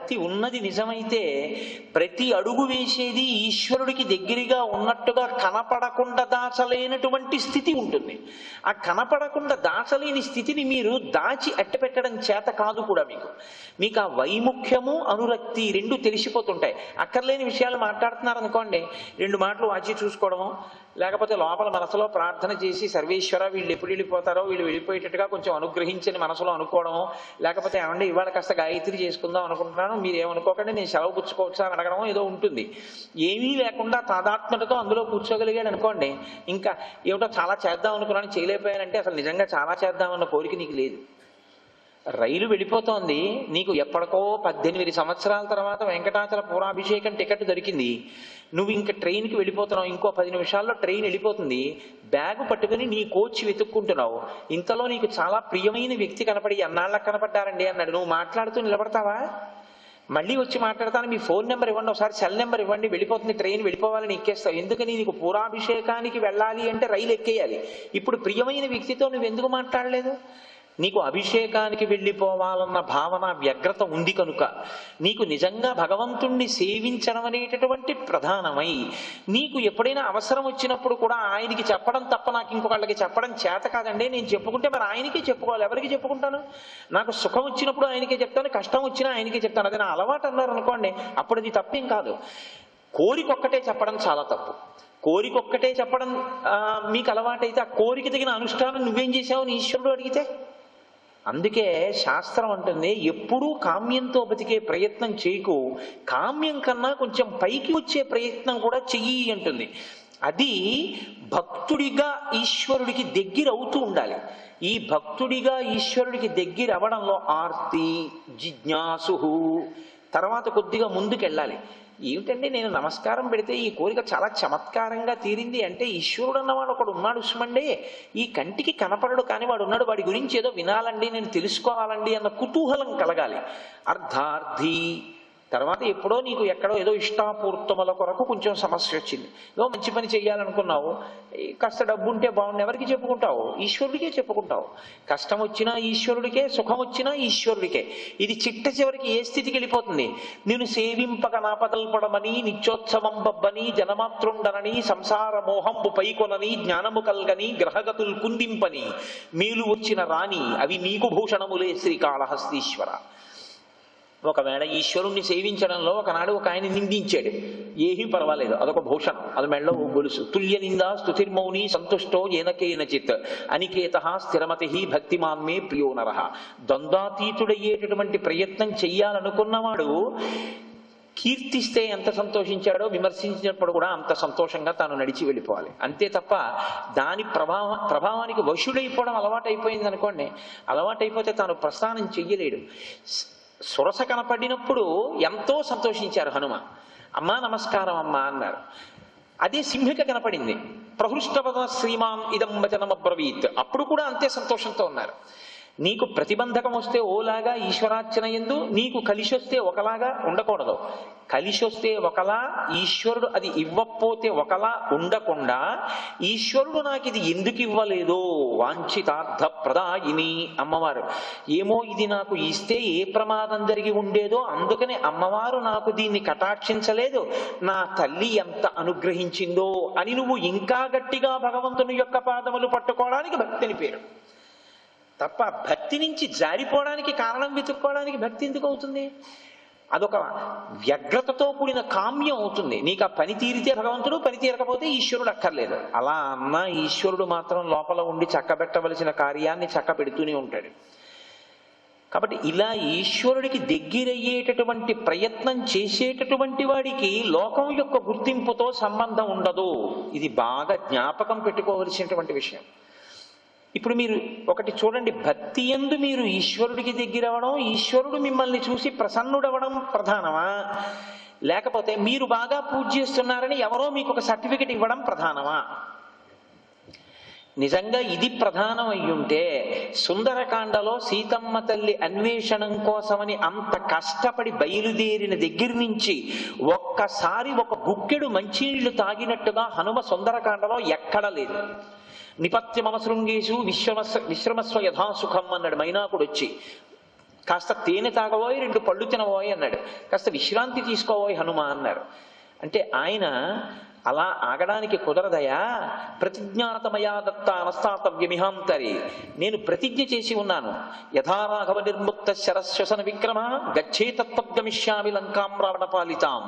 భక్తి ఉన్నది నిజమైతే ప్రతి అడుగు వేసేది ఈశ్వరుడికి దగ్గరగా ఉన్నట్టుగా కనపడకుండా దాచలేనటువంటి స్థితి ఉంటుంది. ఆ కనపడకుండా దాచలేని స్థితిని మీరు దాచి అట్టపెట్టడం చేత కాదు కూడా. మీకు ఆ వైముఖ్యము అనురక్తి రెండు తెలిసిపోతుంటాయి. అక్కర్లేని విషయాలు మాట్లాడుతున్నారు అనుకోండి, రెండు మాటలు వాచి చూసుకోవడము, లేకపోతే లోపల మనసులో ప్రార్థన చేసి సర్వేశ్వర వీళ్ళు ఎప్పుడు వెళ్ళిపోతారో వీళ్ళు వెళ్ళిపోయేటట్టుగా కొంచెం అనుగ్రహించని మనసులో అనుకోవడము, లేకపోతే ఏమంటే ఇవాళ కాస్త గాయత్రి చేసుకుందాం అనుకుంటున్నాను మీరు ఏమనుకోకండి నేను సెలవు పుచ్చుకోవచ్చా అని అడగడం ఏదో ఉంటుంది. ఏమీ లేకుండా తాదాత్మ్యతతో అందులో కూర్చోగలిగాడు అనుకోండి, ఇంకా ఏమిటో చాలా చేద్దాం అనుకున్నాను చేయలేకపోయానంటే అసలు నిజంగా చాలా చేద్దామన్న కోరిక నీకు లేదు. రైలు వెళ్ళిపోతోంది, నీకు ఎప్పటికో 18 సంవత్సరాల తర్వాత వెంకటాచల పూరాభిషేకం టికెట్ దొరికింది, నువ్వు ఇంక ట్రైన్కి వెళ్ళిపోతున్నావు, ఇంకో 10 నిమిషాల్లో ట్రైన్ వెళ్ళిపోతుంది, బ్యాగు పట్టుకుని నీ కోచ్ వెతుక్కుంటున్నావు. ఇంతలో నీకు చాలా ప్రియమైన వ్యక్తి కనపడి అన్నాళ్ళకి కనపడ్డారండి అన్నాడు, నువ్వు మాట్లాడుతూ నిలబడతావా? మళ్ళీ వచ్చి మాట్లాడతాను, మీ ఫోన్ నెంబర్ ఇవ్వండి, ఒకసారి సెల్ నెంబర్ ఇవ్వండి, వెళ్ళిపోతుంది ట్రైన్ వెళ్ళిపోవాలని ఎక్కేస్తావు. ఎందుకని? నీకు పూరాభిషేకానికి వెళ్ళాలి అంటే రైలు ఎక్కేయాలి. ఇప్పుడు ప్రియమైన వ్యక్తితో నువ్వు ఎందుకు మాట్లాడలేదు? నీకు అభిషేకానికి వెళ్ళిపోవాలన్న భావన వ్యగ్రత ఉంది కనుక నీకు నిజంగా భగవంతుణ్ణి సేవించడం అనేటటువంటి ప్రధానమై నీకు ఎప్పుడైనా అవసరం వచ్చినప్పుడు కూడా ఆయనకి చెప్పడం తప్ప నాకు ఇంకొకళ్ళకి చెప్పడం చేత కాదండి, నేను చెప్పుకుంటే మరి ఆయనకే చెప్పుకోవాలి, ఎవరికి చెప్పుకుంటాను? నాకు సుఖం వచ్చినప్పుడు ఆయనకే చెప్తాను, కష్టం వచ్చినా ఆయనకే చెప్తాను, అది నా అలవాటు అన్నారు అనుకోండి, అప్పుడు అది తప్పేం కాదు. కోరికొక్కటే చెప్పడం చాలా తప్పు. కోరికొక్కటే చెప్పడం మీకు అలవాటైతే ఆ కోరిక తగిన అనుష్ఠానం నువ్వేం చేసావని ఈశ్వరుడు అడిగితే, అందుకే శాస్త్రం అంటుంది ఎప్పుడూ కామ్యంతో బతికే ప్రయత్నం చేయకు, కామ్యం కన్నా కొంచెం పైకి వచ్చే ప్రయత్నం కూడా చెయ్యి అంటుంది. అది భక్తుడిగా ఈశ్వరుడికి దగ్గర అవుతూ ఉండాలి. ఈ భక్తుడిగా ఈశ్వరుడికి దగ్గర అవ్వడంలో ఆర్తి, జిజ్ఞాసు, తర్వాత కొద్దిగా ముందుకెళ్ళాలి. ఏమిటంటే నేను నమస్కారం పెడితే ఈ కోరిక చాలా చమత్కారంగా తీరింది అంటే ఈశ్వరుడు అన్నవాడు ఒకడు ఉన్నాడు సుమండే, ఈ కంటికి కనపడడు కానీ వాడు ఉన్నాడు, వాడి గురించి ఏదో వినాలండి నేను తెలుసుకోవాలండి అన్న కుతూహలం కలగాలి. అర్ధార్థి, తర్వాత ఎప్పుడో నీకు ఎక్కడో ఏదో ఇష్టాపూర్తముల కొరకు కొంచెం సమస్య వచ్చింది, ఏదో మంచి పని చెయ్యాలనుకున్నావు, కాస్త డబ్బు ఉంటే బాగుంది, ఎవరికి చెప్పుకుంటావు? ఈశ్వరుడికే చెప్పుకుంటావు. కష్టం వచ్చినా ఈశ్వరుడికే, సుఖం వచ్చినా ఈశ్వరుడికే. ఇది చిట్ట చివరికి ఏ స్థితికి వెళ్ళిపోతుంది? నేను సేవింపక నాపదల్పడమని నిత్యోత్సవం బబ్బని జనమాతృండనని సంసార మోహంబు పైకొనని జ్ఞానము కల్గని గ్రహగతులు కుందింపని మేలు వచ్చిన రాణి అవి మీకు భూషణములే శ్రీకాళహస్తీశ్వర. ఒకవేళ ఈశ్వరుణ్ణి సేవించడంలో ఒకనాడు ఒక ఆయన నిందించాడు, ఏమీ పర్వాలేదు, అదొక భూషణం, అది మెళ్ళ గొలుసు. తుల్య నిందా స్తుతిర్మౌని సంతుష్టో ఏనకేనచిత్ అనికేత స్థిరమతి భక్తిమాన్మే ప్రియో నరః. ద్వంద్వాతీతుడయ్యేటటువంటి ప్రయత్నం చెయ్యాలనుకున్నవాడు కీర్తిస్తే ఎంత సంతోషించాడో విమర్శించినప్పుడు కూడా అంత సంతోషంగా తాను నడిచి వెళ్ళిపోవాలి. అంతే తప్ప దాని ప్రభావానికి వశుడైపోవడం అలవాటైపోయింది అనుకోండి, అలవాటైపోతే తాను ప్రస్థానం చెయ్యలేడు. సురస కనపడినప్పుడు ఎంతో సంతోషించారు హనుమ, అమ్మా నమస్కారం అమ్మా అన్నారు. అదే సింహిక కనపడింది, ప్రహృష్టపద శ్రీమాన్ ఇదం వచనమబ్రవీత్, అప్పుడు కూడా అంతే సంతోషంతో ఉన్నారు. నీకు ప్రతిబంధకం వస్తే ఓలాగా ఈశ్వరార్చన యందు, నీకు కలిసి వస్తే ఒకలాగా ఉండకూడదు. కలిసి వస్తే ఒకలా, ఈశ్వరుడు అది ఇవ్వకపోతే ఒకలా ఉండకుండా, ఈశ్వరుడు నాకు ఇది ఎందుకు ఇవ్వలేదో వాంఛితార్థ ప్రదాయిని అమ్మవారు, ఏమో ఇది నాకు ఇస్తే ఏ ప్రమాదం జరిగి ఉండేదో అందుకని అమ్మవారు నాకు దీన్ని కటాక్షించలేదు, నా తల్లి ఎంత అనుగ్రహించిందో అని నువ్వు ఇంకా గట్టిగా భగవంతుని యొక్క పాదములు పట్టుకోవడానికి భక్తిని పేరు తప్ప భక్తి నుంచి జారిపోవడానికి కారణం వెతుక్కోవడానికి భక్తి ఎందుకు అవుతుంది? అదొక వ్యగ్రతతో కూడిన కామ్యం అవుతుంది. నీకు ఆ పని తీరితే భగవంతుడు, పని తీరకపోతే ఈశ్వరుడు అక్కర్లేదు. అలా అన్న ఈశ్వరుడు మాత్రం లోపల ఉండి చక్కబెట్టవలసిన కార్యాన్ని చక్కబెడుతూనే ఉంటాడు. కాబట్టి ఇలా ఈశ్వరుడికి దగ్గరయ్యేటటువంటి ప్రయత్నం చేసేటటువంటి వాడికి లోకం యొక్క గుర్తింపుతో సంబంధం ఉండదు. ఇది బాగా జ్ఞాపకం పెట్టుకోవలసినటువంటి విషయం. ఇప్పుడు మీరు ఒకటి చూడండి, భక్తి యందు మీరు ఈశ్వరుడికి దగ్గరవడం, ఈశ్వరుడు మిమ్మల్ని చూసి ప్రసన్నుడవడం ప్రధానమా, లేకపోతే మీరు బాగా పూజ చేస్తున్నారని ఎవరో మీకు ఒక సర్టిఫికెట్ ఇవ్వడం ప్రధానమా? నిజంగా ఇది ప్రధానం అయ్యుంటే సుందరకాండలో సీతమ్మ తల్లి అన్వేషణం కోసమని అంత కష్టపడి బయలుదేరిన దగ్గర నుంచి ఒక్కసారి ఒక గుక్కెడు మంచినీళ్లు తాగినట్టుగా హనుమ సుందరకాండలో ఎక్కడ లేదు. నిపత్యమసృంగేషు విశ్రమస్వ యథాసుఖం అన్నాడు మైనాకుడు వచ్చి. కాస్త తేనె తాగబోయి 2 పళ్ళు తినబోయి అన్నాడు. కాస్త విశ్రాంతి తీసుకోబోయి హనుమ అన్నారు. అంటే ఆయన అలా ఆగడానికి కుదరదయా. ప్రతిజ్ఞాతమయా దత్త అనస్తాతవ్యమిహాంతరి, నేను ప్రతిజ్ఞ చేసి ఉన్నాను. యథారాఘవ నిర్ముక్త శరశ్వసన విక్రమ గచ్చేతత్వగమిష్యామి లంకాం రావణ పాలితాం.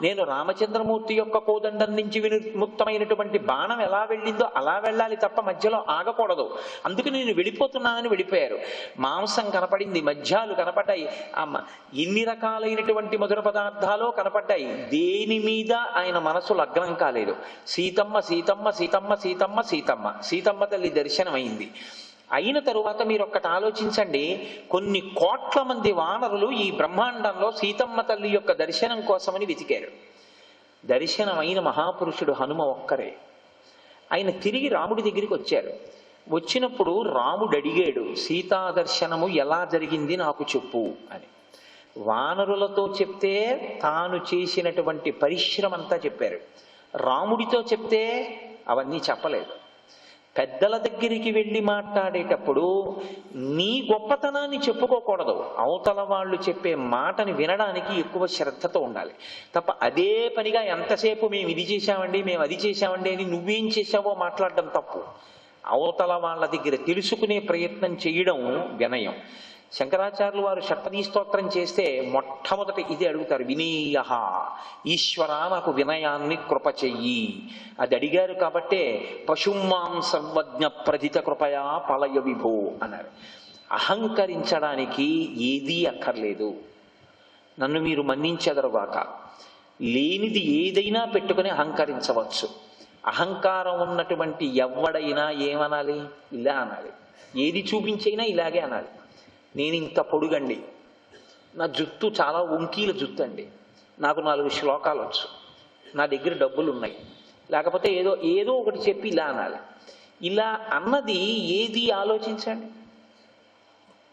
నేను రామచంద్రమూర్తి యొక్క కోదండం నుంచి విముక్తమైనటువంటి బాణం ఎలా వెళ్ళిందో అలా వెళ్ళాలి తప్ప మధ్యలో ఆగకూడదు. అందుకు నేను వెళ్ళిపోతున్నానని వెళ్ళిపోయారు. మాంసం కనపడింది, మధ్యాలు కనపడ్డాయి, ఎన్ని రకాలైనటువంటి మధుర పదార్థాలు కనపడ్డాయి. దేని మీద ఆయన మనసు లగ్నం కాలేదు. సీతమ్మ సీతమ్మ సీతమ్మ సీతమ్మ సీతమ్మ సీతమ్మ తల్లి దర్శనమైంది. అయిన తరువాత మీరు ఒక్కటి ఆలోచించండి, కొన్ని కోట్ల మంది వానరులు ఈ బ్రహ్మాండంలో సీతమ్మ తల్లి యొక్క దర్శనం కోసమని వెతికారు. దర్శనమైన మహాపురుషుడు హనుమ ఒక్కరే. ఆయన తిరిగి రాముడి దగ్గరికి వచ్చారు. వచ్చినప్పుడు రాముడు అడిగాడు, సీతా దర్శనము ఎలా జరిగింది నాకు చెప్పు అని. వానరులతో చెప్తే తాను చేసినటువంటి పరిశ్రమ అంతా చెప్పారు. రాముడితో చెప్తే అవన్నీ చెప్పలేదు. పెద్దల దగ్గరికి వెళ్ళి మాట్లాడేటప్పుడు నీ గొప్పతనాన్ని చెప్పుకోకూడదు, అవతల వాళ్ళు చెప్పే మాటని వినడానికి ఎక్కువ శ్రద్ధతో ఉండాలి తప్ప అదే పనిగా ఎంతసేపు మేము ఇది చేశామండి మేము అది చేశామండి అని నువ్వేం చేశావో మాట్లాడడం తప్పు. అవతల వాళ్ళ దగ్గర తెలుసుకునే ప్రయత్నం చేయడం వినయం. శంకరాచార్యులు వారు షట్పదీ స్తోత్రం చేస్తే మొట్టమొదటి ఇది అడుగుతారు, వినీయ ఈశ్వర నాకు వినయాన్ని కృప చెయ్యి. అది అడిగారు కాబట్టే పశుమాం సర్వజ్ఞ ప్రధిత కృపయా పలయ విభో అన్నారు. అహంకరించడానికి ఏదీ అక్కర్లేదు. నన్ను మీరు మన్నించెదరుగాక. లేనిది ఏదైనా పెట్టుకుని అహంకరించవచ్చు. అహంకారం ఉన్నటువంటి ఎవడైనా ఏమనాలి? ఇలా అనాలి. ఏది చూపించైనా ఇలాగే అనాలి. నేను ఇంత పొడుగండి, నా జుట్టు చాలా వంకీల జుట్టు అండి, నాకు 4 శ్లోకాలు వచ్చు, నా దగ్గర డబ్బులు ఉన్నాయి, లేకపోతే ఏదో ఏదో ఒకటి చెప్పి ఇలా అనాలి. ఇలా అన్నది ఏది ఆలోచించండి.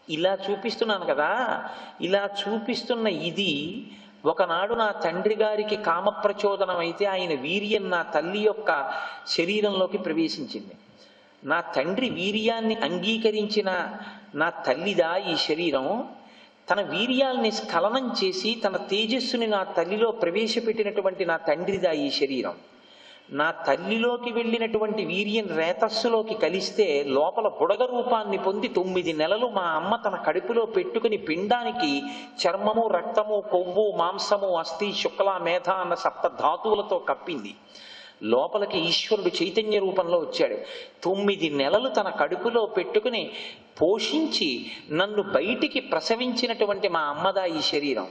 ఇలా చూపిస్తున్నాను కదా, ఇలా చూపిస్తున్న ఇది ఒకనాడు నా తండ్రి గారికి కామప్రచోదనం అయితే ఆయన వీర్యం నా తల్లి యొక్క శరీరంలోకి ప్రవేశించింది. నా తండ్రి వీర్యాన్ని అంగీకరించిన నా తల్లిదా ఈ శరీరం. తన వీర్యాల్ని స్ఖలనం చేసి తన తేజస్సుని నా తల్లిలో ప్రవేశపెట్టినటువంటి నా తండ్రిదా ఈ శరీరం. నా తల్లిలోకి వెళ్ళినటువంటి వీర్యం రేతస్సులోకి కలిస్తే లోపల బుడగ రూపాన్ని పొంది 9 నెలలు మా అమ్మ తన కడుపులో పెట్టుకుని పిండానికి చర్మము, రక్తము, కొవ్వు, మాంసము, అస్థి, శుక్ల, మేధ అన్న 7 ధాతువులతో కప్పింది. లోపలికి ఈశ్వరుడు చైతన్య రూపంలో వచ్చాడు. 9 నెలలు తన కడుపులో పెట్టుకుని పోషించి నన్ను బయటికి ప్రసవించినటువంటి మా అమ్మదా ఈ శరీరం.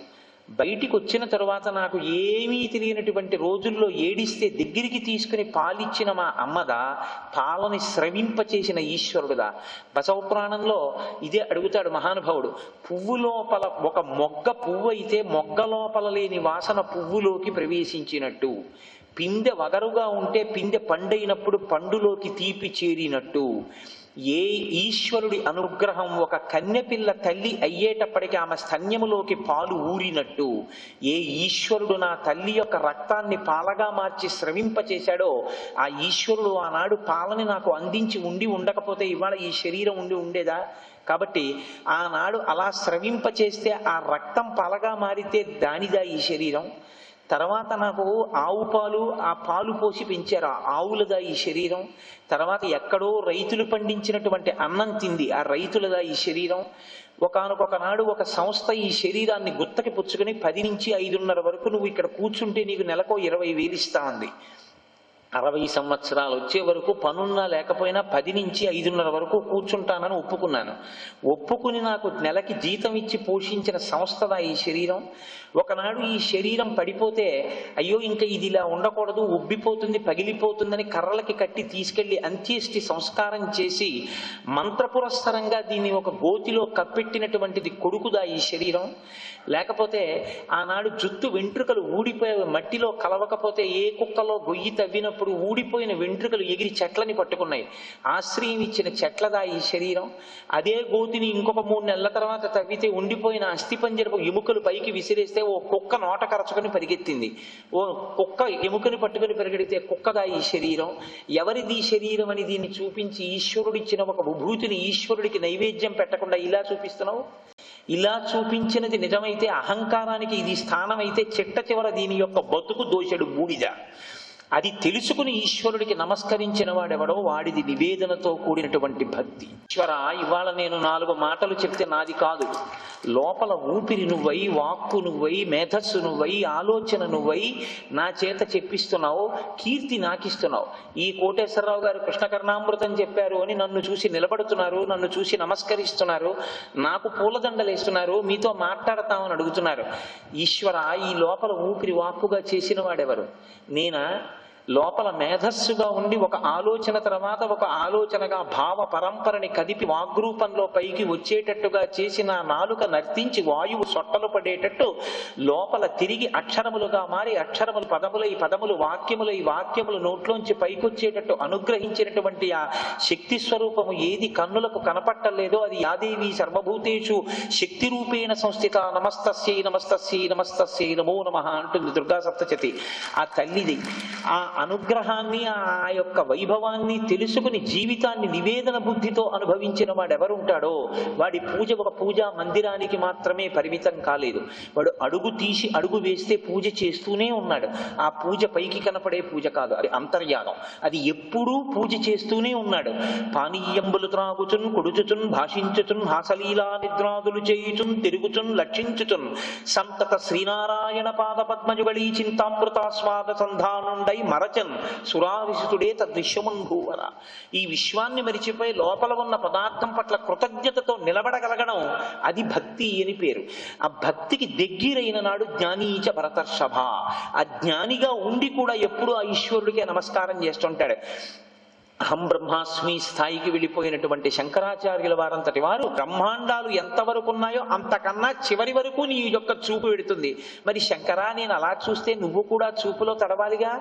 బయటికి వచ్చిన తరువాత నాకు ఏమీ తెలియనటువంటి రోజుల్లో ఏడిస్తే దగ్గరికి తీసుకుని పాలిచ్చిన మా అమ్మదా, పాలని స్రవింపచేసిన ఈశ్వరుడుదా. బసవ పురాణంలో ఇదే అడుగుతాడు మహానుభావుడు. పువ్వు లోపల ఒక మొగ్గ పువ్వు అయితే మొగ్గ లోపల లేని వాసన పువ్వులోకి ప్రవేశించినట్టు, పిందె వగరుగా ఉంటే పిందె పండైనప్పుడు పండులోకి తీపి చేరినట్టు, ఏ ఈశ్వరుడి అనుగ్రహం ఒక కన్యపిల్ల తల్లి అయ్యేటప్పటికీ ఆమె స్తన్యములోకి పాలు ఊరినట్టు, ఏ ఈశ్వరుడు నా తల్లి యొక్క రక్తాన్ని పాలగా మార్చి స్రవింపచేశాడో ఆ ఈశ్వరుడు ఆనాడు పాలని నాకు అందించి ఉండకపోతే ఇవాళ ఈ శరీరం ఉండేదా? కాబట్టి ఆనాడు అలా స్రవింపచేస్తే ఆ రక్తం పాలగా మారితే దానిదా ఈ శరీరం. తర్వాత నాకు ఆవు పాలు, ఆ పాలు పోసి పెంచారు, ఆ ఆవులదా ఈ శరీరం. తర్వాత ఎక్కడో రైతులు పండించినటువంటి అన్నం తింది, ఆ రైతులదా ఈ శరీరం. ఒకనొకనాడు ఒక సంస్థ ఈ శరీరాన్ని గుత్తకి పుచ్చుకొని 10 నుంచి 5:30 వరకు నువ్వు ఇక్కడ కూర్చుంటే నీకు నెలకో 20,000 ఇస్తా ఉంది. 60 సంవత్సరాలు వచ్చే వరకు పనున్నా లేకపోయినా 10 నుంచి 5:30 వరకు కూర్చుంటానని ఒప్పుకున్నాను. ఒప్పుకుని నాకు నెలకి జీతం ఇచ్చి పోషించిన సంస్థదా ఈ శరీరం. ఒకనాడు ఈ శరీరం పడిపోతే అయ్యో ఇంకా ఇది ఇలా ఉండకూడదు, ఉబ్బిపోతుంది, పగిలిపోతుందని కర్రలకి కట్టి తీసుకెళ్లి అంత్యేష్టి సంస్కారం చేసి మంత్రపురస్సరంగా దీన్ని ఒక గోతిలో కప్పెట్టినటువంటిది కొడుకుదా ఈ శరీరం. లేకపోతే ఆనాడు జుత్తు వెంట్రుకలు ఊడిపోయే మట్టిలో కలవకపోతే ఏ కుక్కలో గొయ్యి తవ్వినప్పుడు ఊడిపోయిన వెంట్రుకలు ఎగిరి చెట్లని పట్టుకున్నాయి, ఆశ్రయం ఇచ్చిన చెట్లదా ఈ శరీరం. అదే గోతిని ఇంకొక 3 నెలల తర్వాత తవ్వితే ఉండిపోయిన అస్థిపంజరపు ఎముకలు పైకి విసిరేస్తే ఓ కుక్క నోట కరచుకొని పరిగెత్తింది, ఓ కుక్క ఎముకని పట్టుకుని పరిగెడితే కుక్కదా ఈ శరీరం. ఎవరిది శరీరం అని దీన్ని చూపించి ఈశ్వరుడిచ్చిన ఒక విభూతిని ఈశ్వరుడికి నైవేద్యం పెట్టకుండా ఇలా చూపిస్తున్నావు. ఇలా చూపించినది నిజమైతే, అహంకారానికి ఇది స్థానం అయితే, చిట్ట చివర దీని యొక్క బతుకు దోషడు బూడిద. అది తెలుసుకుని ఈశ్వరుడికి నమస్కరించిన వాడెవడో వాడిది నివేదనతో కూడినటువంటి భక్తి. ఈశ్వర, ఇవాళ నేను 4 మాటలు చెప్తే నాది కాదు, లోపల ఊపిరి నువ్వై, వాక్కు నువ్వై, మేధస్సు నువ్వై, ఆలోచన నువ్వై నా చేత చెప్పిస్తున్నావు, కీర్తి నాకిస్తున్నావు. ఈ కోటేశ్వరరావు గారు కృష్ణకర్ణామృతం చెప్పారు అని నన్ను చూసి నిలబడుతున్నారు, నన్ను చూసి నమస్కరిస్తున్నారు, నాకు పూలదండలు వేస్తున్నారు, మీతో మాట్లాడతామని అడుగుతున్నారు. ఈశ్వర, ఈ లోపల ఊపిరి వాక్కుగా చేసిన వాడెవరు? నేనా? లోపల మేధస్సుగా ఉండి ఒక ఆలోచన తర్వాత ఒక ఆలోచనగా భావ పరంపరని కదిపి వాగ్రూపంలో పైకి వచ్చేటట్టుగా చేసిన నాలుక నర్తించి వాయువు సొట్టలు పడేటట్టు లోపల తిరిగి అక్షరములుగా మారి, అక్షరములు పదములై, పదములు వాక్యములై, వాక్యములు నోట్లోంచి పైకొచ్చేటట్టు అనుగ్రహించినటువంటి ఆ శక్తి స్వరూపము ఏది కన్నులకు కనపట్టలేదో అది యాదేవి సర్వభూతేషు శక్తి రూపేణ సంస్థిత నమస్తస్యై నమస్తస్యై నమస్తస్యై నమో నమః అంటుంది దుర్గా సప్తశతి. ఆ తల్లిది ఆ అనుగ్రహాన్ని, ఆ యొక్క వైభవాన్ని తెలుసుకుని జీవితాన్ని నివేదన బుద్ధితో అనుభవించిన వాడెవరుంటాడో వాడి పూజ ఒక పూజా మందిరానికి మాత్రమే పరిమితం కాలేదు. వాడు అడుగు తీసి అడుగు వేస్తే పూజ చేస్తూనే ఉన్నాడు. ఆ పూజ పైకి కనపడే పూజ కాదు, అది అంతర్యాగం. అది ఎప్పుడూ పూజ చేస్తూనే ఉన్నాడు. పానీయంబులు త్రాగుచున్, కొడుచుచున్, భాషించుచున్, హాసలీలా నిద్రాదులు చేయుచున్, తిరుగుచున్, లక్షించుచున్, సంతత శ్రీనారాయణ పాద పద్మజుగళీ చింతామృతాస్వాద సంధానుండై మరచన్ సురారిసుతుడే తద్విశ్వముంభూవర. ఈ విశ్వాన్ని మరిచిపోయి లోపల ఉన్న పదార్థం పట్ల కృతజ్ఞతతో నిలబడగలగడం అది భక్తి అని పేరు. ఆ భక్తికి దగ్గరైన నాడు జ్ఞానీచ భరతర్షభ. ఆ జ్ఞానిగా ఉండి కూడా ఎప్పుడు ఆ ఈశ్వరుడికే నమస్కారం చేస్తుంటాడు. అహం బ్రహ్మాస్మి స్థాయికి వెళ్ళిపోయినటువంటి శంకరాచార్యుల వారంతటి వారు బ్రహ్మాండాలు ఎంతవరకు ఉన్నాయో అంతకన్నా చివరి వరకు నీ యొక్క చూపు పెడుతుంది. మరి శంకరా, నేను అలా చూస్తే నువ్వు కూడా చూపులో తడవాలిగా.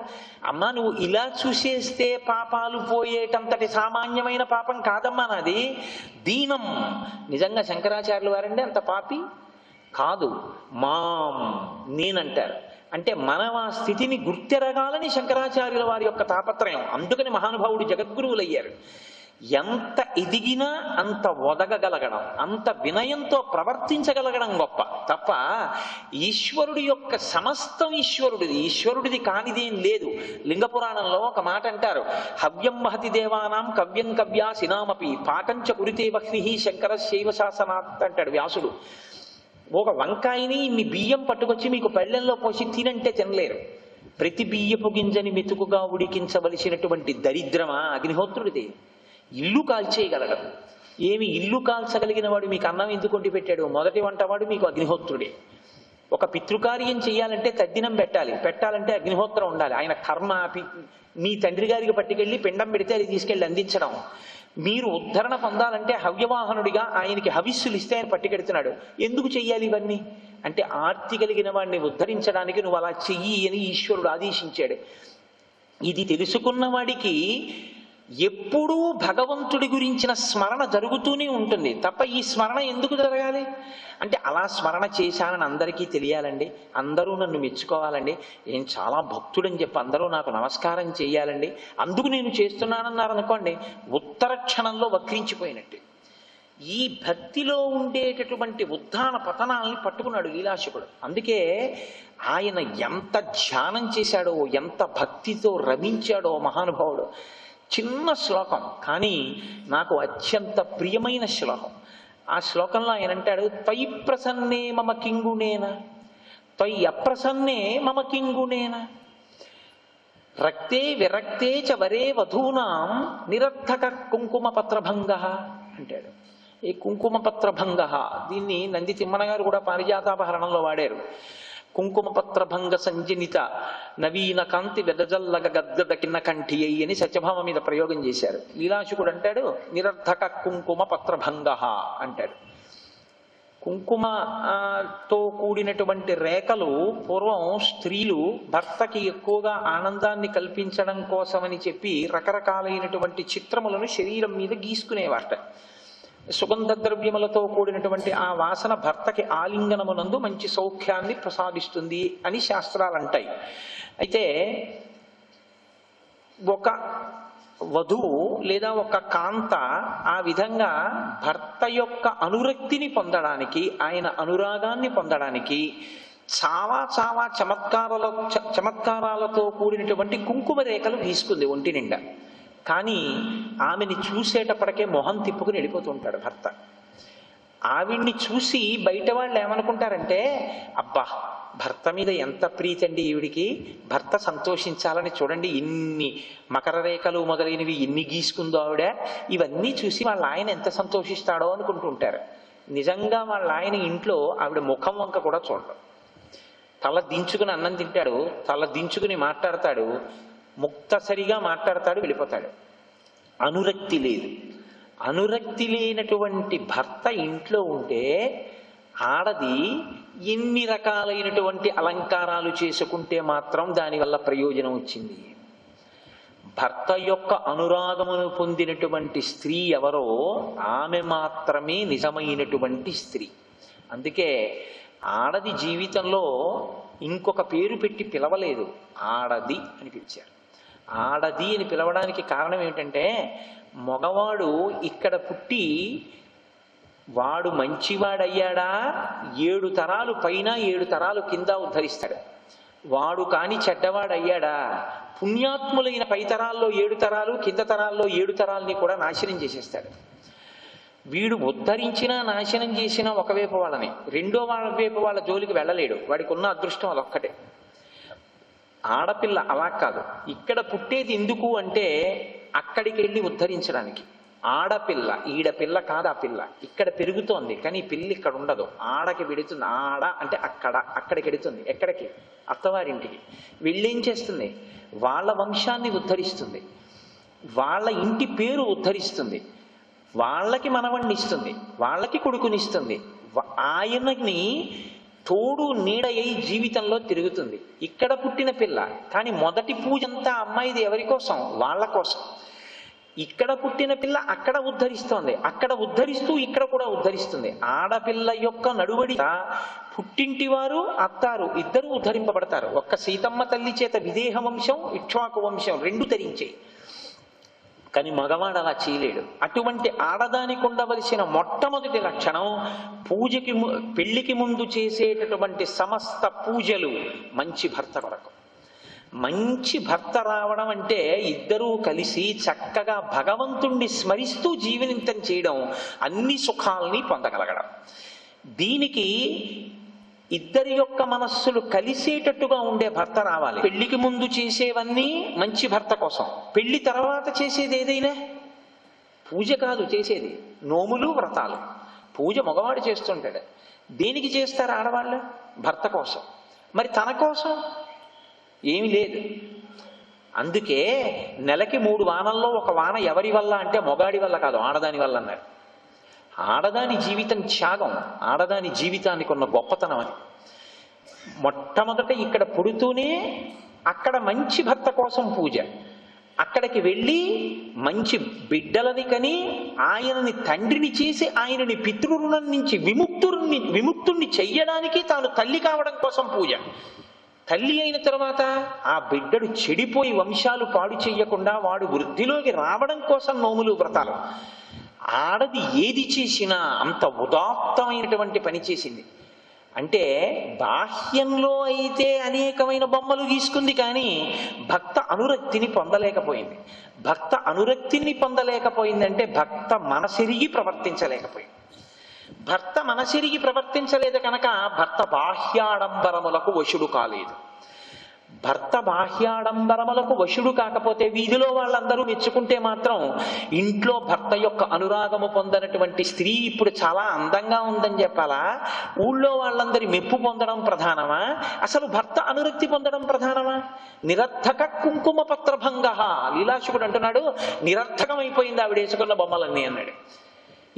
అమ్మా, నువ్వు ఇలా చూసేస్తే పాపాలు పోయేటంతటి సామాన్యమైన పాపం కాదమ్మా నాది, దీనం. నిజంగా శంకరాచార్యుల వారండి అంత పాపి కాదు, మాం నేనంటారు. అంటే మనం ఆ స్థితిని గుర్తెరగాలని శంకరాచార్యుల వారి యొక్క తాపత్రయం. అందుకని మహానుభావుడు జగద్గురువులయ్యారు. ఎంత ఎదిగినా అంత ఒదగగలగడం, అంత వినయంతో ప్రవర్తించగలగడం గొప్ప తప్ప ఈశ్వరుడి యొక్క సమస్తం ఈశ్వరుడిది కానిదేం లేదు. లింగపురాణంలో ఒక మాట అంటారు, హవ్యం మహతి దేవానాం కవ్యం కవ్యా సినామపి పాకంచ కురితే బహ్వి శంకర శైవ శాసనాత్ అంటాడు వ్యాసుడు. ఒక వంకాయని ఇన్ని బియ్యం పట్టుకొచ్చి మీకు పళ్ళెంలో పోసి తినంటే తినలేరు. ప్రతి బియ్యపు గింజని మెతుకుగా ఉడికించవలసినటువంటి దరిద్రమా అగ్నిహోత్రుడిది. ఇల్లు కాల్చేయగలడు. ఏమి ఇల్లు కాల్చగలిగిన వాడు మీకు అన్నం ఎందుకు వండి పెట్టాడు? మొదటి వంటవాడు మీకు అగ్నిహోత్రుడే. ఒక పితృకార్యం చేయాలంటే తద్దినం పెట్టాలంటే అగ్నిహోత్రం ఉండాలి. ఆయన కర్మ. మీ తండ్రి గారికి పట్టుకెళ్ళి పిండం పెడితే అది తీసుకెళ్ళి అందించడం. మీరు ఉద్ధరణ పొందాలంటే హవ్యవాహనుడిగా ఆయనకి హవిస్సులు ఇస్తే ఆయన పట్టుకెడుతున్నాడు. ఎందుకు చెయ్యాలి ఇవన్నీ అంటే, ఆర్తి కలిగిన వాడిని ఉద్ధరించడానికి నువ్వు అలా చెయ్యి అని ఈశ్వరుడు ఆదేశించాడు. ఇది తెలుసుకున్న వాడికి ఎప్పుడూ భగవంతుడి గురించిన స్మరణ జరుగుతూనే ఉంటుంది తప్ప ఈ స్మరణ ఎందుకు జరగాలి అంటే, అలా స్మరణ చేశానని అందరికీ తెలియాలండి, అందరూ నన్ను మెచ్చుకోవాలండి, నేను చాలా భక్తుడని చెప్పి అందరూ నాకు నమస్కారం చేయాలండి, అందుకు నేను చేస్తున్నానన్నారు అనుకోండి, ఉత్తర క్షణంలో వక్రించిపోయినట్టు. ఈ భక్తిలో ఉండేటటువంటి ఉత్థాన పతనాలని పట్టుకున్నాడు లీలాశకుడు. అందుకే ఆయన ఎంత ధ్యానం చేశాడో, ఎంత భక్తితో రమించాడో మహానుభావుడు. చిన్న శ్లోకం కానీ నాకు అత్యంత ప్రియమైన శ్లోకం. ఆ శ్లోకంలో ఆయన అంటాడు, త్వయి ప్రసన్నే మమ కింగునేన, త్వయి అప్రసన్నే మమ కింగునేన, రక్తే విరక్తే చ వరే వధూనాం నిరర్థక కుంకుమ పత్రభంగ అంటాడు. ఈ కుంకుమ పత్రభంగ దీన్ని నంది తిమ్మన గారు కూడా పారిజాతాపహరణంలో వాడారు. కుంకుమ పత్రభంగ సంజనిత నవీన కాంతి వెదజల్లగ గద్గద కిన్న కంఠి అని సత్యభామ మీద ప్రయోగం చేశారు. లీలాశుకుడు అంటాడు నిరర్థక కుంకుమ పత్రభంగ అంటాడు. కుంకుమతో కూడినటువంటి రేఖలు పూర్వం స్త్రీలు భర్తకి ఎక్కువగా ఆనందాన్ని కల్పించడం కోసమని చెప్పి రకరకాలైనటువంటి చిత్రములను శరీరం మీద గీసుకునేవారట. సుగంధ ద్రవ్యములతో కూడినటువంటి ఆ వాసన భర్తకి ఆలింగనమునందు మంచి సౌఖ్యాన్ని ప్రసాదిస్తుంది అని శాస్త్రాలు అంటాయి. అయితే ఒక వధువు లేదా ఒక కాంత ఆ విధంగా భర్త యొక్క అనురక్తిని పొందడానికి, ఆయన అనురాగాన్ని పొందడానికి చాలా చాలా చమత్కారాలతో కూడినటువంటి కుంకుమ రేఖలు తీసుకుంది ఒంటి నిండా. కానీ ఆమెని చూసేటప్పటికే మొహం తిప్పుకుని వెళ్ళిపోతుంటాడు భర్త. ఆవిడ్ని చూసి బయట వాళ్ళు ఏమనుకుంటారంటే, అబ్బా భర్త మీద ఎంత ప్రీతి అండి ఈవిడికి, భర్త సంతోషించాలని చూడండి ఇన్ని మకర రేఖలు మొదలైనవి ఎన్ని గీసుకుందో ఆవిడ, ఇవన్నీ చూసి వాళ్ళ ఆయన ఎంత సంతోషిస్తాడో అనుకుంటుంటారు. నిజంగా వాళ్ళ ఆయన ఇంట్లో ఆవిడ ముఖం వంక కూడా చూడరు. తల దించుకుని అన్నం తింటాడు, తల దించుకుని మాట్లాడతాడు, ముక్తసరిగా మాట్లాడతాడు, వెళ్ళిపోతాడు. అనురక్తి లేదు. అనురక్తి లేనటువంటి భర్త ఇంట్లో ఉంటే ఆడది ఎన్ని రకాలైనటువంటి అలంకారాలు చేసుకుంటే మాత్రం దానివల్ల ప్రయోజనం వచ్చింది? భర్త యొక్క అనురాగమును పొందినటువంటి స్త్రీ ఎవరో ఆమె మాత్రమే నిజమైనటువంటి స్త్రీ. అందుకే ఆడది జీవితంలో ఇంకొక పేరు పెట్టి పిలవలేదు, ఆడది అని పిలిచారు. ఆడది అని పిలవడానికి కారణం ఏమిటంటే, మగవాడు ఇక్కడ పుట్టి వాడు మంచివాడయ్యాడా 7 తరాలు పైన 7 తరాలు కింద ఉద్ధరిస్తాడు. వాడు కాని చెడ్డవాడయ్యాడా పుణ్యాత్ములైన పై తరాల్లో 7 తరాలు, కింద తరాల్లో 7 తరాలని కూడా నాశనం చేసేస్తాడు. వీడు ఉద్ధరించినా నాశనం చేసినా ఒకవైపు వాళ్ళని, రెండో వైపు వాళ్ళ జోలికి వెళ్ళలేడు. వాడికి ఉన్న అదృష్టం అదొక్కటే. ఆడపిల్ల అలా కాదు. ఇక్కడ పుట్టేది ఎందుకు అంటే అక్కడికి వెళ్ళి ఉద్ధరించడానికి. ఆడపిల్ల ఈడపిల్ల కాదు, ఆ పిల్ల ఇక్కడ పెరుగుతోంది కానీ పిల్లి ఇక్కడ ఉండదు, ఆడకి వెడుతుంది. ఆడ అంటే అక్కడికి వెడుతుంది. ఎక్కడికి? అత్తవారింటికి వెళ్ళేం చేస్తుంది? వాళ్ళ వంశాన్ని ఉద్ధరిస్తుంది, వాళ్ళ ఇంటి పేరు ఉద్ధరిస్తుంది, వాళ్ళకి మనవణ్ణి ఇస్తుంది, వాళ్ళకి కొడుకునిస్తుంది, ఆయనని తోడు నీడయ్యి జీవితంలో తిరుగుతుంది. ఇక్కడ పుట్టిన పిల్ల కానీ మొదటి పూజ అంతా అమ్మాయిది ఎవరి కోసం? వాళ్ళ కోసం. ఇక్కడ పుట్టిన పిల్ల అక్కడ ఉద్ధరిస్తోంది, అక్కడ ఉద్ధరిస్తూ ఇక్కడ కూడా ఉద్ధరిస్తుంది. ఆడపిల్ల యొక్క నడువడి పుట్టింటి వారు అత్తారు ఇద్దరు ఉద్ధరింపబడతారు. ఒక్క సీతమ్మ తల్లి చేత విదేహ వంశం ఇక్ష్వాకు వంశం 2 తరించాయి. కానీ మగవాడు అలా చేయలేడు. అటువంటి ఆడదానికి ఉండవలసిన మొట్టమొదటి లక్షణం పూజకి పెళ్లికి ముందు చేసేటటువంటి సమస్త పూజలు మంచి భర్త కొరకు. మంచి భర్త రావడం అంటే ఇద్దరూ కలిసి చక్కగా భగవంతుణ్ణి స్మరిస్తూ జీవనింతం చేయడం, అన్ని సుఖాలని పొందగలగడం. దీనికి ఇద్దరి యొక్క మనస్సులు కలిసేటట్టుగా ఉండే భర్త రావాలి. పెళ్లికి ముందు చేసేవన్నీ మంచి భర్త కోసం, పెళ్లి తర్వాత చేసేది ఏదైనా పూజ కాదు చేసేది, నోములు వ్రతాలు. పూజ మగవాడు చేస్తుంటాడు. దేనికి చేస్తారు ఆడవాళ్ళు? భర్త కోసం. మరి తన కోసం ఏమి లేదు. అందుకే నెలకి 3 వానల్లో ఒక వాన ఎవరి వల్ల అంటే మొగాడి వల్ల కాదు, ఆడదాని వల్ల అన్నారు. ఆడదాని జీవితం త్యాగం, ఆడదాని జీవితానికి ఉన్న గొప్పతనం అని. మొట్టమొదట ఇక్కడ పుడుతూనే అక్కడ మంచి భర్త కోసం పూజ, అక్కడికి వెళ్ళి మంచి బిడ్డలని కని ఆయనని తండ్రిని చేసి ఆయనని పితృరుణం నుంచి విముక్తుణ్ణి చెయ్యడానికి తాను తల్లి కావడం కోసం పూజ. తల్లి అయిన తర్వాత ఆ బిడ్డడు చెడిపోయి వంశాలు పాడు చెయ్యకుండా వాడు వృద్ధిలోకి రావడం కోసం నోములు వ్రతాలు. ఆడది ఏది చేసినా అంత ఉదాత్తమైనటువంటి పని చేసింది. అంటే బాహ్యంలో అయితే అనేకమైన బొమ్మలు గీసుకుంది కానీ భక్త అనురక్తిని పొందలేకపోయింది. భక్త అనురక్తిని పొందలేకపోయిందంటే భక్త మనసెరిగి ప్రవర్తించలేకపోయింది. భర్త మనసెరిగి ప్రవర్తించలేదు కనుక భర్త బాహ్యాడంబరములకు వశుడు కాలేదు. భర్త బాహ్యాడంబరములకు వశుడు కాకపోతే వీధిలో వాళ్ళందరూ మెచ్చుకుంటే మాత్రం ఇంట్లో భర్త యొక్క అనురాగము పొందనటువంటి స్త్రీ ఇప్పుడు చాలా అందంగా ఉందని చెప్పాలా? ఊళ్ళో వాళ్ళందరి మెప్పు పొందడం ప్రధానమా? అసలు భర్త అనురక్తి పొందడం ప్రధానమా? నిరర్థక కుంకుమ పత్రభంగ. లీలాశుకుడు అంటున్నాడు, నిరర్థకమైపోయింది ఆవిడ వేసుకున్న బొమ్మలన్నీ అన్నాడు.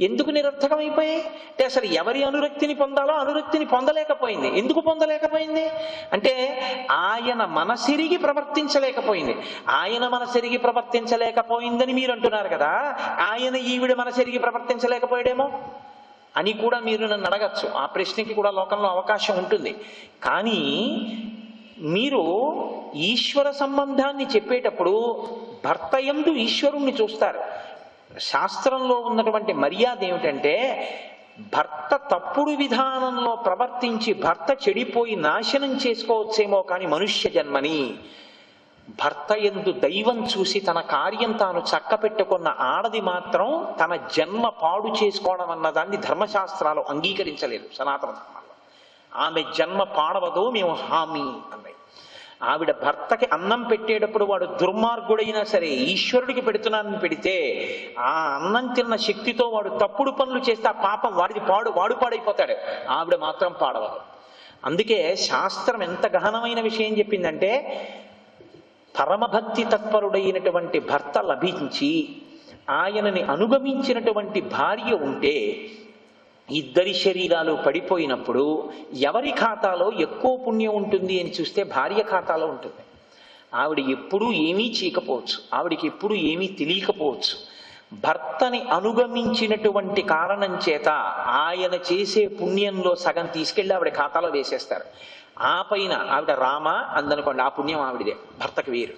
ఎందుకు నిరర్థకమైపోయాయి అంటే అసలు ఎవరి అనురక్తిని పొందాలో అనురక్తిని పొందలేకపోయింది. ఎందుకు పొందలేకపోయింది అంటే ఆయన మనసెరిగి ప్రవర్తించలేకపోయింది. ఆయన మనసెరిగి ప్రవర్తించలేకపోయిందని మీరు అంటున్నారు కదా, ఆయన ఈవిడ మనసెరిగి ప్రవర్తించలేకపోయాడేమో అని కూడా మీరు నన్ను అడగచ్చు. ఆ ప్రశ్నకి కూడా లోకంలో అవకాశం ఉంటుంది. కానీ మీరు ఈశ్వర సంబంధాన్ని చెప్పేటప్పుడు భర్త యందు ఈశ్వరుణ్ణి చూస్తారు. శాస్త్రంలో ఉన్నటువంటి మర్యాద ఏమిటంటే, భర్త తప్పుడు విధానంలో ప్రవర్తించి భర్త చెడిపోయి నాశనం చేసుకోవచ్చేమో కానీ మనుష్య జన్మని భర్త యందు దైవం చూసి తన కార్యం తాను చక్కపెట్టుకున్న ఆడది మాత్రం తన జన్మ పాడు చేసుకోవడం అన్నదాన్ని ధర్మశాస్త్రాలు అంగీకరించలేదు. సనాతన ధర్మాల్లో ఆమె జన్మ పాడవదో మేము హామీ అన్నాయి. ఆవిడ భర్తకి అన్నం పెట్టేటప్పుడు వాడు దుర్మార్గుడైనా సరే ఈశ్వరుడికి పెడుతున్నానని పెడితే ఆ అన్నం తిన్న శక్తితో వాడు తప్పుడు పనులు చేస్తే ఆ పాపం వాడిది వాడు పాడైపోతాడు, ఆవిడ మాత్రం పాడవదు. అందుకే శాస్త్రం ఎంత గహనమైన విషయం చెప్పిందంటే, పరమభక్తి తత్పరుడైనటువంటి భర్త లభించి ఆయనని అనుగమించినటువంటి భార్య ఉంటే ఇద్దరి శరీరాలు పడిపోయినప్పుడు ఎవరి ఖాతాలో ఎక్కువ పుణ్యం ఉంటుంది అని చూస్తే భార్య ఖాతాలో ఉంటుంది. ఆవిడ ఎప్పుడూ ఏమీ చేయకపోవచ్చు, ఆవిడికి ఎప్పుడూ ఏమీ తెలియకపోవచ్చు. భర్తని అనుగమించినటువంటి కారణం చేత ఆయన చేసే పుణ్యంలో సగం తీసుకెళ్ళి ఆవిడ ఖాతాలో వేసేస్తారు. ఆ పైన ఆవిడ రామ అందనుకోండి, ఆ పుణ్యం ఆవిడదే, భర్తకు వేరు.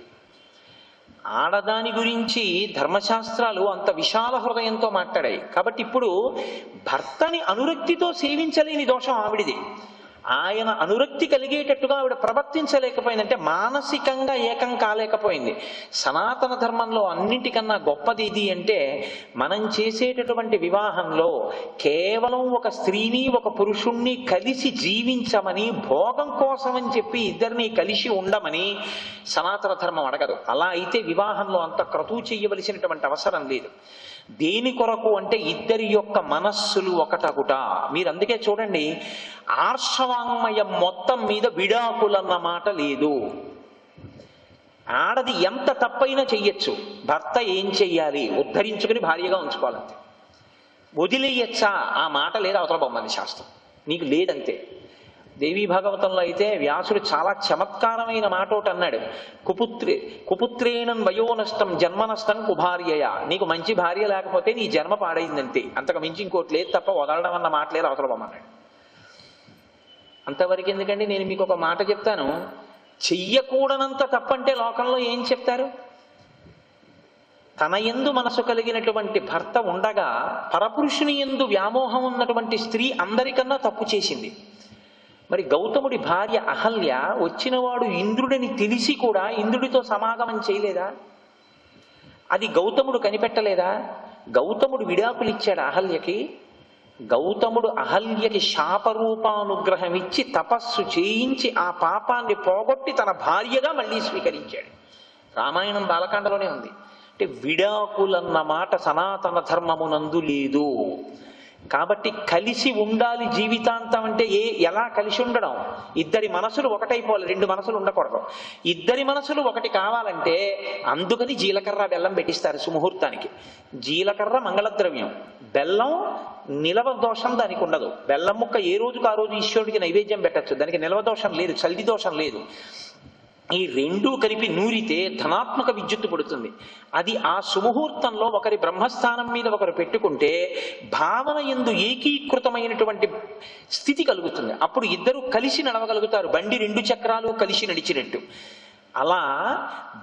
ఆడదాని గురించి ధర్మశాస్త్రాలు అంత విశాల హృదయంతో మాట్లాడాయి. కాబట్టి ఇప్పుడు భర్తని అనురక్తితో సేవించలేని దోషం ఆవిడిది. ఆయన అనురక్తి కలిగేటట్టుగా ఆవిడ ప్రవర్తించలేకపోయిందంటే మానసికంగా ఏకం కాలేకపోయింది. సనాతన ధర్మంలో అన్నిటికన్నా గొప్పది ఇది అంటే, మనం చేసేటటువంటి వివాహంలో కేవలం ఒక స్త్రీని ఒక పురుషుణ్ణి కలిసి జీవించమని, భోగం కోసం అని చెప్పి ఇద్దరిని కలిసి ఉండమని సనాతన ధర్మం అడగదు. అలా అయితే వివాహంలో అంత క్రతువు చెయ్యవలసినటువంటి అవసరం లేదు. దేని కొరకు అంటే ఇద్దరి యొక్క మనస్సులు ఒకటగుట. మీరు అందుకే చూడండి, ఆర్షవాంగ్మయం మొత్తం మీద విడాకులన్న మాట లేదు. ఆడది ఎంత తప్పైనా చెయ్యొచ్చు, భర్త ఏం చెయ్యాలి, ఉద్ధరించుకుని భార్యగా ఉంచుకోవాలంతే. వదిలేయచ్చా ఆ మాట లేదు, అవతల బొమ్మది శాస్త్రం, నీకు లేదంతే. దేవీ భాగవతంలో అయితే వ్యాసుడు చాలా చమత్కారమైన మాట ఒకటి అన్నాడు, కుపుత్రేణం వయోనష్టం జన్మనష్టం కుభార్యయ. నీకు మంచి భార్య లేకపోతే నీ జన్మ పాడైందంతే, అంతకు మించి ఇంకోటి లేదు తప్ప వదలడం అన్న మాట లేదు, అవతల బొమ్మన్నాడు. అంతవరకు ఎందుకండి, నేను మీకు ఒక మాట చెప్తాను. చెయ్యకూడనంత తప్పంటే లోకంలో ఏం చెప్తారు? తన యందు మనసు కలిగినటువంటి భర్త ఉండగా పరపురుషుని యందు వ్యామోహం ఉన్నటువంటి స్త్రీ అందరికన్నా తప్పు చేసింది. మరి గౌతముడి భార్య అహల్య వచ్చినవాడు ఇంద్రుడిని తెలిసి కూడా ఇంద్రుడితో సమాగమం చేయలేదా? అది గౌతముడు కనిపెట్టలేదా? గౌతముడు విడాకులు ఇచ్చాడు అహల్యకి. గౌతముడు అహల్యకి శాపరూపానుగ్రహం ఇచ్చి తపస్సు చేయించి ఆ పాపాన్ని పోగొట్టి తన భార్యగా మళ్ళీ స్వీకరించాడు. రామాయణం బాలకాండలోనే ఉంది. అంటే విడాకులన్న మాట సనాతన ధర్మమునందు లేదు. కాబట్టి కలిసి ఉండాలి జీవితాంతం అంటే ఎలా కలిసి ఉండడం? ఇద్దరి మనసులు ఒకటైపోవాలి, రెండు మనసులు ఉండకూడదు. ఇద్దరి మనసులు ఒకటి కావాలంటే అందుకని జీలకర్ర బెల్లం పెట్టిస్తారు సుముహూర్తానికి. జీలకర్ర మంగళద్రవ్యం, బెల్లం నిలవ దోషం దానికి ఉండదు. బెల్లం ముక్క ఏ రోజుకు ఆ రోజు ఈశ్వరుడికి నైవేద్యం పెట్టచ్చు, దానికి నిలవ దోషం లేదు, చల్లి దోషం లేదు. ఈ రెండూ కలిపి నూరితే ధనాత్మక విద్యుత్తు పడుతుంది. అది ఆ సుముహూర్తంలో ఒకరి బ్రహ్మస్థానం మీద ఒకరు పెట్టుకుంటే భావన యందు ఏకీకృతమైనటువంటి స్థితి కలుగుతుంది. అప్పుడు ఇద్దరు కలిసి నడవగలుగుతారు, బండి రెండు చక్రాలు కలిసి నడిచినట్టు. అలా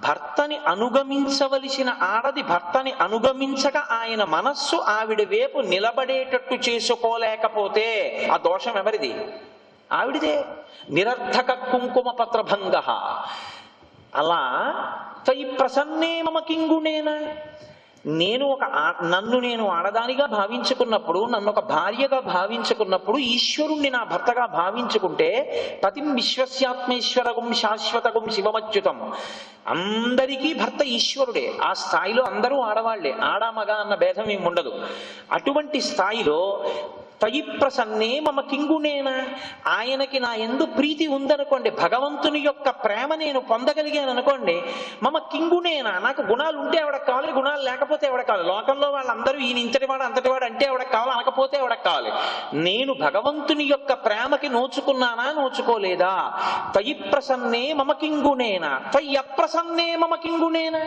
భర్తని అనుగమించవలసిన ఆడది భర్తని అనుగమించక ఆయన మనస్సు ఆవిడ వైపు నిలబడేటట్టు చేసుకోలేకపోతే ఆ దోషం ఎవరిది? ఆవిడిదే. నిరర్థక కుంకుమ పత్రభంగ. అలా తై ప్రసన్నే మమ కింగుణేన. నన్ను నేను ఆడదానిగా భావించుకున్నప్పుడు, నన్ను ఒక భార్యగా భావించుకున్నప్పుడు, ఈశ్వరుణ్ణి నా భర్తగా భావించుకుంటే పతిం విశ్వస్యాత్మేశ్వరగం శాశ్వతగం శివమచ్యుతం. అందరికీ భర్త ఈశ్వరుడే. ఆ స్థాయిలో అందరూ ఆడవాళ్లే, ఆడామగా అన్న భేదం ఏమి ఉండదు. అటువంటి స్థాయిలో తయి ప్రసన్నే మమ కింగుణేనా, ఆయనకి నా యందు ప్రీతి ఉందనుకోండి, భగవంతుని యొక్క ప్రేమ నేను పొందగలిగాను అనుకోండి, మమ కింగుణేనా, నాకు గుణాలు ఉంటే ఎవడకు కావాలి, గుణాలు లేకపోతే ఎవడకు కావాలి. లోకంలో వాళ్ళందరూ ఈయన ఇంతటివాడు అంతటివాడు అంటే ఎవడకు కావాలి, అనకపోతే ఎవడకు కావాలి. నేను భగవంతుని యొక్క ప్రేమకి నోచుకున్నానా, నోచుకోలేదా? తయి ప్రసన్నే మమ కింగుణేనా తయి అప్రసన్నే మమ కింగుణేనా.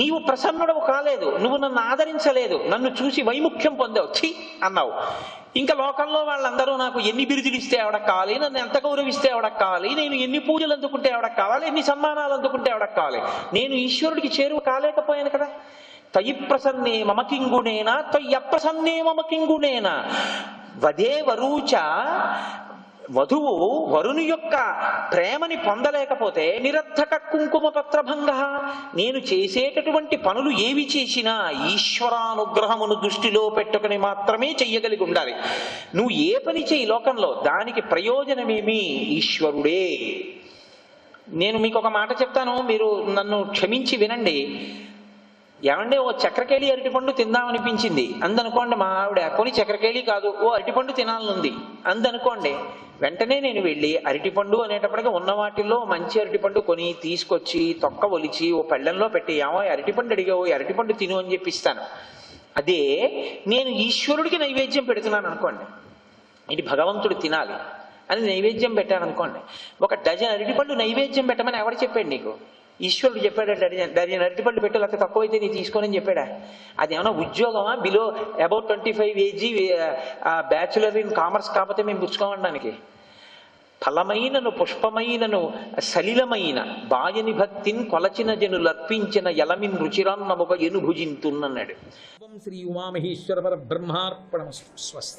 నీవు ప్రసన్నుడవు కాలేదు, నువ్వు నన్ను ఆదరించలేదు, నన్ను చూసి వైముఖ్యం పొందావు, ఛీ అన్నావు. ఇంకా లోకంలో వాళ్ళందరూ నాకు ఎన్ని బిరుదులు ఇస్తే ఎవడకు కావాలి, నన్ను ఎంత గౌరవిస్తే ఎవడకు కావాలి, నేను ఎన్ని పూజలు అందుకుంటే ఎవడకు కావాలి, ఎన్ని సన్మానాలు అందుకుంటే ఎవడకు కావాలి. నేను ఈశ్వరుడికి చేరువ కాలేకపోయాను కదా. తయి ప్రసన్నే మమకింగునేనా తయ్యప్రసన్నే మమకింగునేనా. వదే వరూచ, వధువు వరుని యొక్క ప్రేమని పొందలేకపోతే నిరర్థక కుంకుమ పత్రభంగ. నేను చేసేటటువంటి పనులు ఏవి చేసినా ఈశ్వరానుగ్రహమును దృష్టిలో పెట్టుకుని మాత్రమే చెయ్యగలిగి ఉండాలి. నువ్వు ఏ పని చేయి లోకంలో దానికి ప్రయోజనమేమి? ఈశ్వరుడే. నేను మీకు ఒక మాట చెప్తాను, మీరు నన్ను క్షమించి వినండి. ఏమంటే ఓ చక్రకేళి అరటిపండు తిందామనిపించింది అందనుకోండి మా ఆవిడ, కొని చక్రకేళి కాదు ఓ అరటిపండు తినాలనుంది అందనుకోండి. వెంటనే నేను వెళ్ళి అరటిపండు అనేటప్పటికీ ఉన్న వాటిల్లో మంచి అరటిపండు కొని తీసుకొచ్చి తొక్క ఒలిచి ఓ పళ్ళెంలో పెట్టి, ఏమో అరటిపండు అడిగావు అరటిపండు తిను అని చెప్పిస్తాను. అదే నేను ఈశ్వరుడికి నైవేద్యం పెడుతున్నాను అనుకోండి, ఇది భగవంతుడు తినాలి అని నైవేద్యం పెట్టాను అనుకోండి. ఒక డజన్ అరటిపండు నైవేద్యం పెట్టమని ఎవరు చెప్పాడు నీకు? ఈశ్వరుడు చెప్పాడా? డజన్ అరటిపండు పెట్టు, లేకపోతే తక్కువైతే నీ తీసుకోనని చెప్పాడా? అదేమన్నా ఉద్యోగమా? Below about 25 age bachelor in commerce కాకపోతే మేము పుచ్చుకోవడానికి? ఫలమైనను పుష్పమైనను సలిలమైన బాయని భక్తిని కొలచిన జనులర్పించిన యలమిన్ రుచిరాన్నముగ ఎనుభుజింతున్నన్నాడు. శ్రీ ఉమామహేశ్వర పరబ్రహ్మార్పణమస్తు. స్వస్తి.